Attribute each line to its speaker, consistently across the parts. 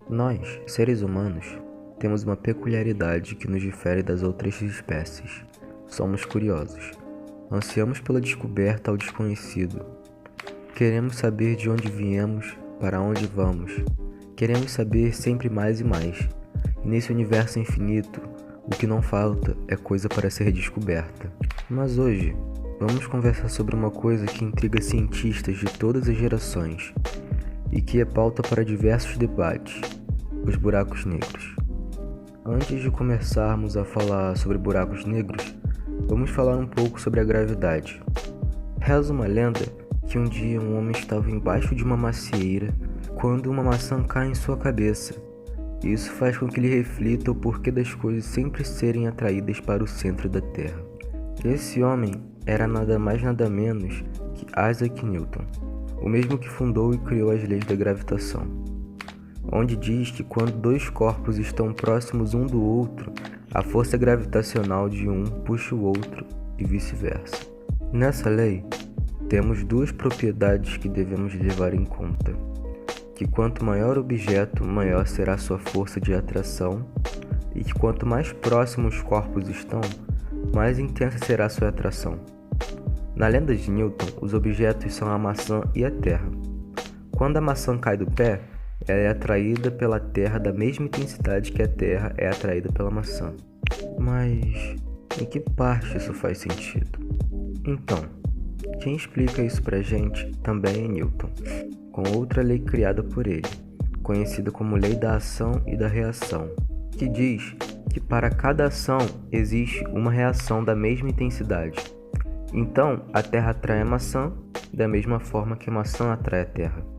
Speaker 1: Nós, seres humanos, temos uma peculiaridade que nos difere das outras espécies. Somos curiosos. Ansiamos pela descoberta ao desconhecido. Queremos saber de onde viemos, para onde vamos. Queremos saber sempre mais e mais. E nesse universo infinito, o que não falta é coisa para ser descoberta. Mas hoje, vamos conversar sobre uma coisa que intriga cientistas de todas as gerações e que é pauta para diversos debates: os buracos negros. Antes de começarmos a falar sobre buracos negros, vamos falar um pouco sobre a gravidade. Reza uma lenda que um dia um homem estava embaixo de uma macieira quando uma maçã cai em sua cabeça. Isso faz com que ele reflita o porquê das coisas sempre serem atraídas para o centro da Terra. Esse homem era nada mais nada menos que Isaac Newton, o mesmo que fundou e criou as leis da gravitação, onde diz que quando dois corpos estão próximos um do outro, a força gravitacional de um puxa o outro e vice-versa. Nessa lei, temos duas propriedades que devemos levar em conta: que quanto maior o objeto, maior será sua força de atração, e que quanto mais próximos os corpos estão, mais intensa será sua atração. Na lenda de Newton, os objetos são a maçã e a terra. Quando a maçã cai do pé, ela é atraída pela terra da mesma intensidade que a terra é atraída pela maçã. Mas em que parte isso faz sentido? Então, quem explica isso pra gente também é Newton, com outra lei criada por ele, conhecida como Lei da Ação e da Reação, que diz que para cada ação existe uma reação da mesma intensidade. Então, a terra atrai a maçã da mesma forma que a maçã atrai a terra.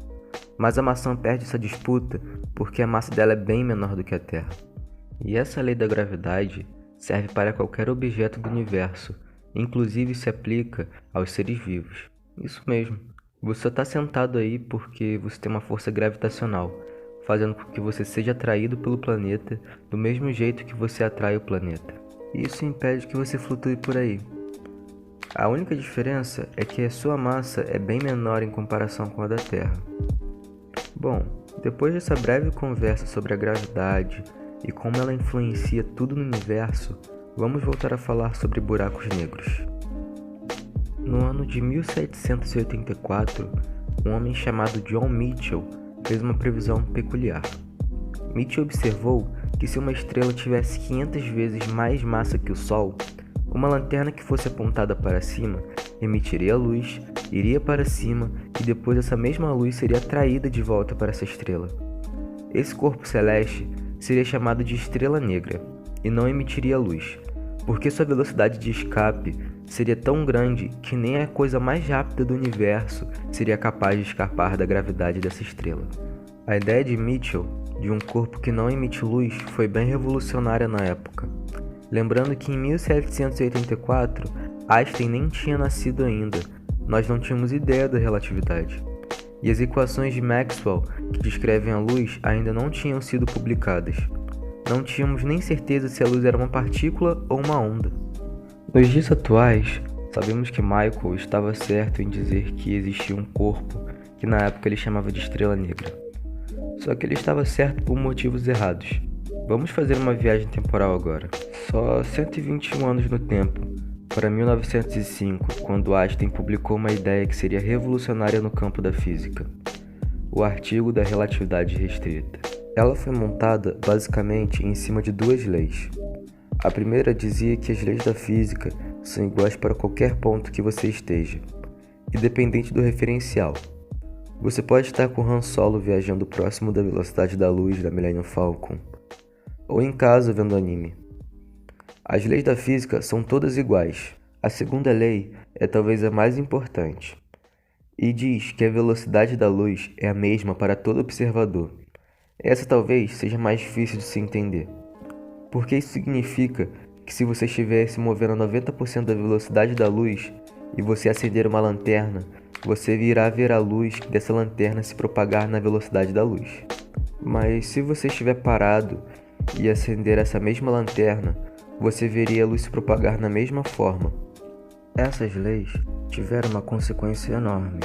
Speaker 1: Mas a maçã perde essa disputa porque a massa dela é bem menor do que a Terra. E essa lei da gravidade serve para qualquer objeto do universo, inclusive se aplica aos seres vivos. Isso mesmo, você está sentado aí porque você tem uma força gravitacional, fazendo com que você seja atraído pelo planeta do mesmo jeito que você atrai o planeta. E isso impede que você flutue por aí. A única diferença é que a sua massa é bem menor em comparação com a da Terra. Bom, depois dessa breve conversa sobre a gravidade e como ela influencia tudo no universo, vamos voltar a falar sobre buracos negros. No ano de 1784, um homem chamado John Michell fez uma previsão peculiar. Michell observou que se uma estrela tivesse 500 vezes mais massa que o Sol, uma lanterna que fosse apontada para cima emitiria luz, iria para cima e depois essa mesma luz seria atraída de volta para essa estrela. Esse corpo celeste seria chamado de estrela negra e não emitiria luz, porque sua velocidade de escape seria tão grande que nem a coisa mais rápida do universo seria capaz de escapar da gravidade dessa estrela. A ideia de Michell de um corpo que não emite luz foi bem revolucionária na época. Lembrando que em 1784, Einstein nem tinha nascido ainda, nós não tínhamos ideia da relatividade. E as equações de Maxwell, que descrevem a luz, ainda não tinham sido publicadas. Não tínhamos nem certeza se a luz era uma partícula ou uma onda. Nos dias atuais, sabemos que Michael estava certo em dizer que existia um corpo que na época ele chamava de estrela negra. Só que ele estava certo por motivos errados. Vamos fazer uma viagem temporal agora. Só 121 anos no tempo, para 1905, quando Einstein publicou uma ideia que seria revolucionária no campo da física: o artigo da relatividade restrita. Ela foi montada basicamente em cima de duas leis. A primeira dizia que as leis da física são iguais para qualquer ponto que você esteja, independente do referencial. Você pode estar com Han Solo viajando próximo da velocidade da luz da Millennium Falcon, ou em casa vendo anime. As leis da física são todas iguais. A segunda lei é talvez a mais importante, e diz que a velocidade da luz é a mesma para todo observador. Essa talvez seja mais difícil de se entender, porque isso significa que se você estiver se movendo a 90% da velocidade da luz e você acender uma lanterna, você irá ver a luz dessa lanterna se propagar na velocidade da luz. Mas se você estiver parado e acender essa mesma lanterna, você veria a luz se propagar na mesma forma. Essas leis tiveram uma consequência enorme.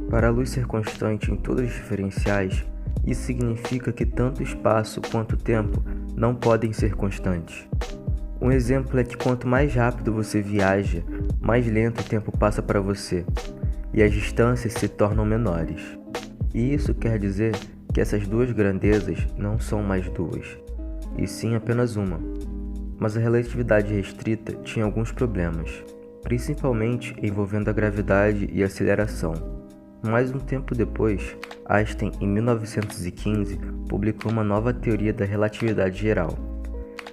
Speaker 1: Para a luz ser constante em todos os diferenciais, Isso significa que tanto espaço quanto tempo não podem ser constantes. Um exemplo é que quanto mais rápido você viaja, mais lento o tempo passa para você, e as distâncias se tornam menores. E isso quer dizer que essas duas grandezas não são mais duas, e sim apenas uma. Mas a relatividade restrita tinha alguns problemas, principalmente envolvendo a gravidade e a aceleração. Mais um tempo depois, Einstein, em 1915, publicou uma nova teoria da relatividade geral.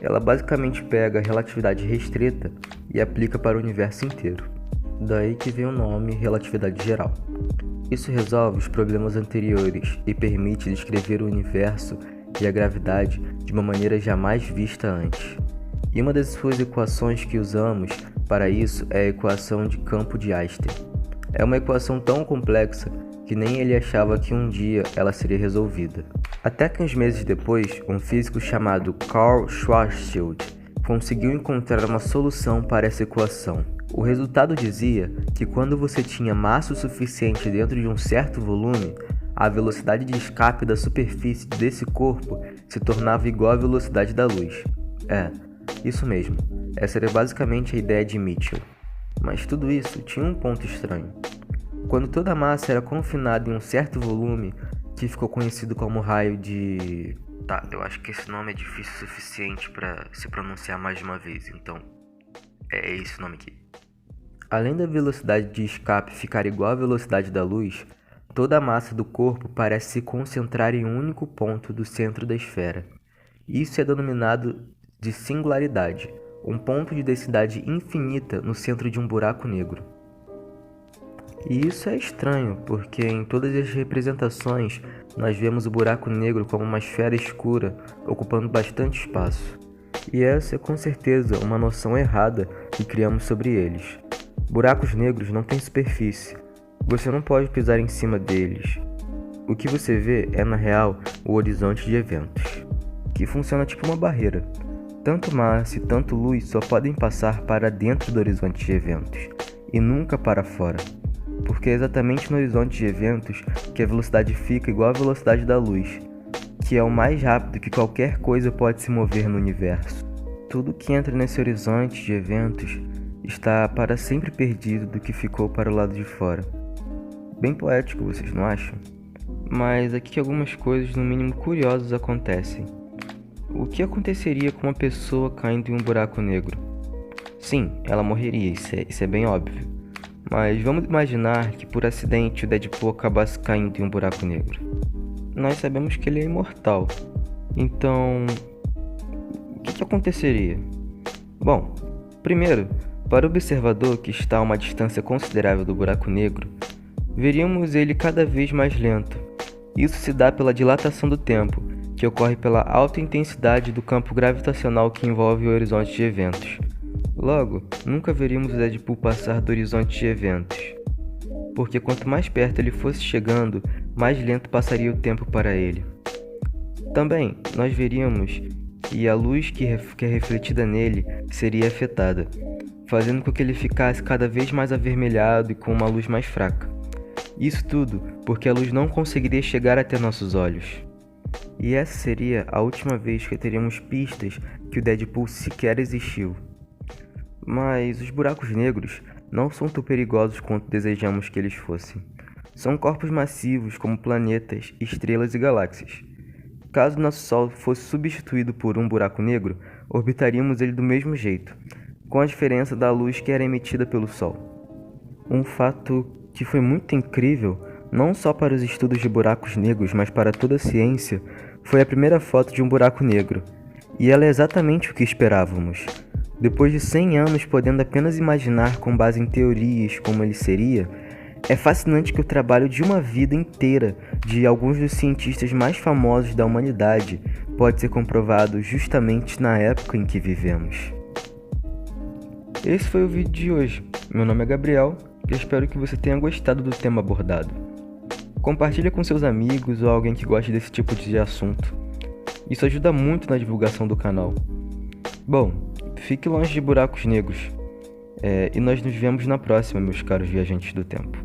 Speaker 1: Ela basicamente pega a relatividade restrita e aplica para o universo inteiro. Daí que vem o nome relatividade geral. Isso resolve os problemas anteriores e permite descrever o universo e a gravidade de uma maneira jamais vista antes. E uma das suas equações que usamos para isso é a equação de campo de Einstein. É uma equação tão complexa que nem ele achava que um dia ela seria resolvida. Até que uns meses depois, um físico chamado Karl Schwarzschild conseguiu encontrar uma solução para essa equação. O resultado dizia que quando você tinha massa o suficiente dentro de um certo volume, a velocidade de escape da superfície desse corpo se tornava igual à velocidade da luz. Isso mesmo. Essa era basicamente a ideia de Mitchell. Mas tudo isso tinha um ponto estranho. Quando toda a massa era confinada em um certo volume, que ficou conhecido como raio de... eu acho que esse nome é difícil o suficiente para se pronunciar mais de uma vez, então é esse o nome aqui. Além da velocidade de escape ficar igual à velocidade da luz, toda a massa do corpo parece se concentrar em um único ponto do centro da esfera. Isso é denominado de singularidade, um ponto de densidade infinita no centro de um buraco negro. E isso é estranho, porque em todas as representações nós vemos o buraco negro como uma esfera escura, ocupando bastante espaço. E essa é com certeza uma noção errada que criamos sobre eles. Buracos negros não têm superfície, você não pode pisar em cima deles. O que você vê é, na real, o horizonte de eventos, que funciona tipo uma barreira. Tanto massa e tanto luz só podem passar para dentro do horizonte de eventos, e nunca para fora, porque é exatamente no horizonte de eventos que a velocidade fica igual à velocidade da luz, que é o mais rápido que qualquer coisa pode se mover no universo. Tudo que entra nesse horizonte de eventos está para sempre perdido do que ficou para o lado de fora. Bem poético, vocês não acham? Mas aqui algumas coisas no mínimo curiosas acontecem. O que aconteceria com uma pessoa caindo em um buraco negro? Sim, ela morreria, isso é bem óbvio. Mas vamos imaginar que por acidente o Deadpool acabasse caindo em um buraco negro. Nós sabemos que ele é imortal. Então, o que aconteceria? Bom, primeiro, para o observador que está a uma distância considerável do buraco negro, veríamos ele cada vez mais lento. Isso se dá pela dilatação do tempo, que ocorre pela alta intensidade do campo gravitacional que envolve o horizonte de eventos. Logo, nunca veríamos o Deadpool passar do horizonte de eventos, porque quanto mais perto ele fosse chegando, mais lento passaria o tempo para ele. Também, nós veríamos que a luz que é refletida nele seria afetada, fazendo com que ele ficasse cada vez mais avermelhado e com uma luz mais fraca. Isso tudo porque a luz não conseguiria chegar até nossos olhos. E essa seria a última vez que teríamos pistas que o Deadpool sequer existiu. Mas os buracos negros não são tão perigosos quanto desejamos que eles fossem. São corpos massivos como planetas, estrelas e galáxias. Caso nosso Sol fosse substituído por um buraco negro, orbitaríamos ele do mesmo jeito, com a diferença da luz que era emitida pelo Sol. Um fato que foi muito incrível, não só para os estudos de buracos negros, mas para toda a ciência, foi a primeira foto de um buraco negro. E ela é exatamente o que esperávamos. Depois de 100 anos podendo apenas imaginar com base em teorias como ele seria, é fascinante que o trabalho de uma vida inteira de alguns dos cientistas mais famosos da humanidade pode ser comprovado justamente na época em que vivemos. Esse foi o vídeo de hoje. Meu nome é Gabriel e espero que você tenha gostado do tema abordado. Compartilhe com seus amigos ou alguém que goste desse tipo de assunto. Isso ajuda muito na divulgação do canal. Bom, fique longe de buracos negros. E nós nos vemos na próxima, meus caros viajantes do tempo.